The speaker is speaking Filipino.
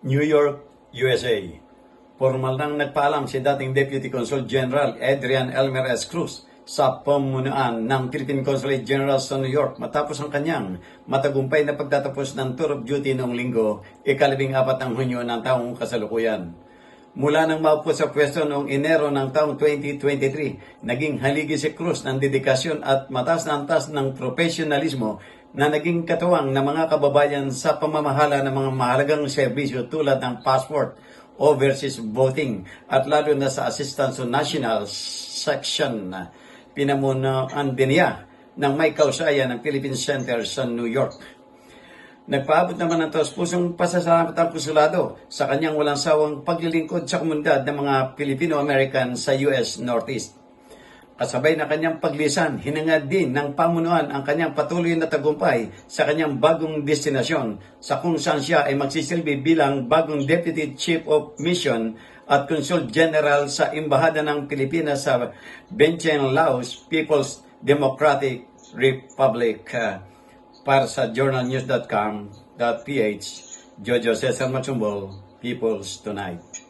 New York, USA. Formal nang nagpaalam si dating Deputy Consul General Adrian Elmer S. Cruz sa pamunuan ng Philippine Consulate General sa New York matapos ang kanyang matagumpay na pagtatapos ng tour of duty noong linggo, 14 ng Hunyo ng taong kasalukuyan. Mula nang maupo sa pwesto noong Enero ng taong 2023, naging haligi si Cruz ng dedikasyon at mataas na antas ng profesionalismo na naging katuwang ng mga kababayan sa pamamahala ng mga mahalagang serbisyo tulad ng passport, overseas voting at lalo na sa Assistance to National Section. Pinamunuan din niya ng may kausayan ng Philippine Center sa New York. Nagpaabot naman ng taos-pusong pasasalamat ang konsulado sa kanyang walang sawang paglilingkod sa komunidad ng mga Filipino-American sa US Northeast. Kasabay na kanyang paglisan, hinangad din ng pamunuan ang kanyang patuloy na tagumpay sa kanyang bagong destinasyon sa kung saan siya ay magsisilbi bilang bagong Deputy Chief of Mission at Consul General sa Embahada ng Pilipinas sa Vientiane, Laos, People's Democratic Republic. Para sa journalnews.com.ph, Jojo Cesar Matsumbol, People's Tonight.